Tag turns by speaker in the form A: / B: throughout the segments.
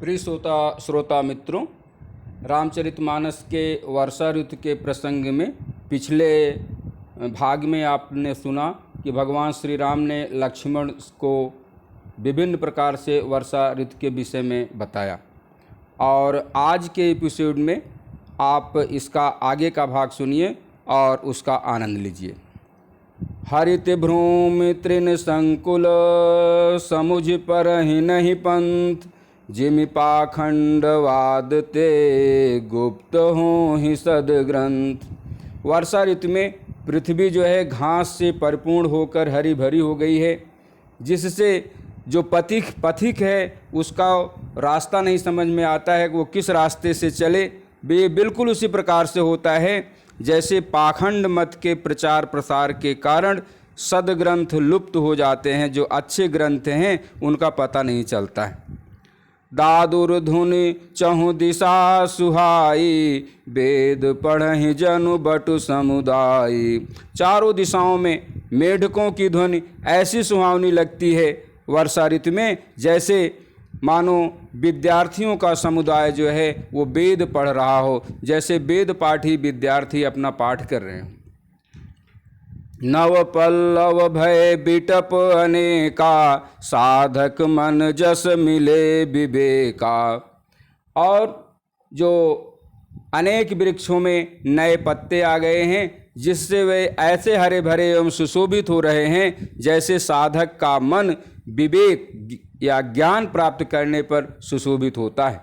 A: प्रिय श्रोता मित्रों, रामचरितमानस के वर्षा ऋतु के प्रसंग में पिछले भाग में आपने सुना कि भगवान श्री राम ने लक्ष्मण को विभिन्न प्रकार से वर्षा ऋतु के विषय में बताया और आज के एपिसोड में आप इसका आगे का भाग सुनिए और उसका आनंद लीजिए। हरित भ्रूमि तृण संकुल समुझ परहि नहीं पंथ, जिमि पाखंडवाद ते गुप्त हों ही सदग्रंथ। वर्षा ऋतु में पृथ्वी जो है घास से परिपूर्ण होकर हरी भरी हो गई है, जिससे जो पथिक है उसका रास्ता नहीं समझ में आता है कि वो किस रास्ते से चले। ये बिल्कुल उसी प्रकार से होता है जैसे पाखंड मत के प्रचार प्रसार के कारण सदग्रंथ लुप्त हो जाते हैं। जो अच्छे ग्रंथ हैं उनका पता नहीं चलता है। दादुर धुनि चहु दिशा सुहाई, वेद पढ़हि जनु बटु समुदाय। चारों दिशाओं में मेढकों की ध्वनि ऐसी सुहावनी लगती है वर्षा ऋतु में, जैसे मानो विद्यार्थियों का समुदाय जो है वो वेद पढ़ रहा हो, जैसे वेद पाठी विद्यार्थी अपना पाठ कर रहे हैं। नव पल्लव भय बिटप अनेका, साधक मन जस मिले विवेका। और जो अनेक वृक्षों में नए पत्ते आ गए हैं, जिससे वे ऐसे हरे भरे एवं सुशोभित हो रहे हैं जैसे साधक का मन विवेक या ज्ञान प्राप्त करने पर सुशोभित होता है।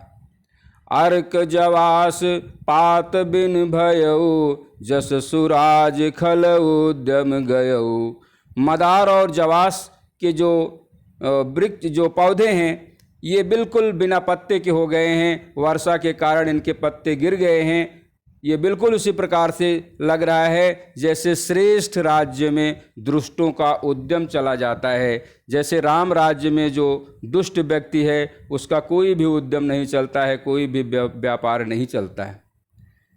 A: अर्क जवास पात बिन भयऊ, जस सुराज खल उद्यम गयऊ। मदार और जवास के जो वृक्ष जो पौधे हैं ये बिल्कुल बिना पत्ते के हो गए हैं, वर्षा के कारण इनके पत्ते गिर गए हैं। ये बिल्कुल उसी प्रकार से लग रहा है जैसे श्रेष्ठ राज्य में दुष्टों का उद्यम चला जाता है। जैसे राम राज्य में जो दुष्ट व्यक्ति है उसका कोई भी उद्यम नहीं चलता है, कोई भी व्यापार नहीं चलता है।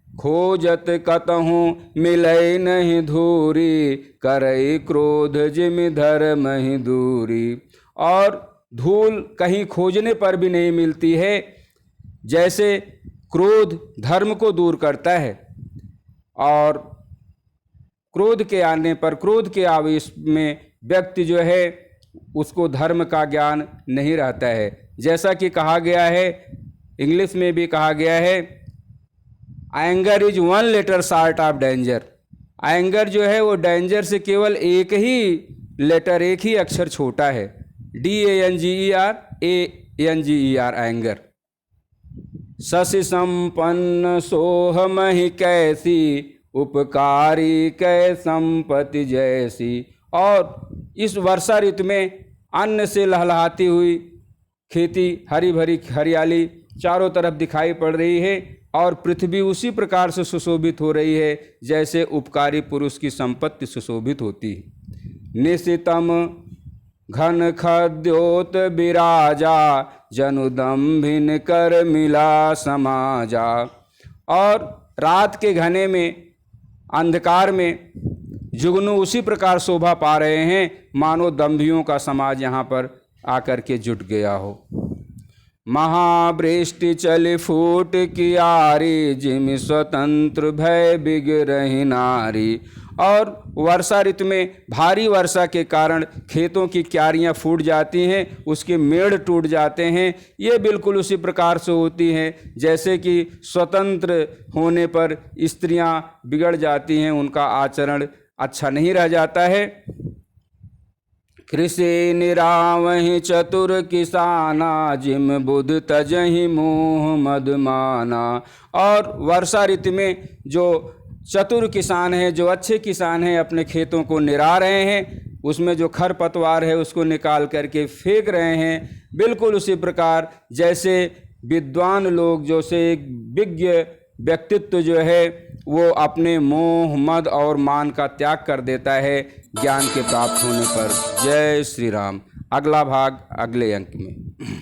A: खोजत कतहूँ मिलई नहीं धूरी, करई क्रोध जिमि धर्म ही दूरी। और धूल कहीं खोजने पर भी नहीं मिलती है, जैसे क्रोध धर्म को दूर करता है और क्रोध के आने पर, क्रोध के आवेश में व्यक्ति जो है उसको धर्म का ज्ञान नहीं रहता है। जैसा कि कहा गया है, इंग्लिश में भी कहा गया है, anger is one letter short of danger. Anger जो है वो डेंजर से केवल एक ही लेटर, एक ही अक्षर छोटा है, DANGER एंगर। शशि संपन्न सोहमहि कैसी, उपकारी कै संपत्ति जैसी। और इस वर्षा ऋतु में अन्न से लहलहाती हुई खेती, हरी भरी हरियाली चारों तरफ दिखाई पड़ रही है और पृथ्वी उसी प्रकार से सुशोभित हो रही है जैसे उपकारी पुरुष की संपत्ति सुशोभित होती है। निशितम घन खद्योत विराजा, जनुदम्भिन कर मिला समाजा। और रात के घने में, अंधकार में जुगनू उसी प्रकार शोभा पा रहे हैं मानो दम्भियों का समाज यहाँ पर आकर के जुट गया हो। महावृष्टि चली फूट कियारी, जिमि स्वतंत्र भय बिगरहि नारी। और वर्षा ऋतु में भारी वर्षा के कारण खेतों की क्यारियां फूट जाती हैं, उसके मेड़ टूट जाते हैं। ये बिल्कुल उसी प्रकार से होती हैं जैसे कि स्वतंत्र होने पर स्त्रियां बिगड़ जाती हैं, उनका आचरण अच्छा नहीं रह जाता है। कृषि निरावहि चतुर किसाना, जिम बुध तजहि मोह मद माना। और वर्षा ऋतु में जो चतुर किसान हैं, जो अच्छे किसान हैं, अपने खेतों को निरा रहे हैं, उसमें जो खरपतवार है उसको निकाल करके फेंक रहे हैं। बिल्कुल उसी प्रकार जैसे विद्वान लोग, जो से एक विज्ञ व्यक्तित्व जो है वो अपने मोह मद और मान का त्याग कर देता है ज्ञान के प्राप्त होने पर। जय श्री राम। अगला भाग अगले अंक में।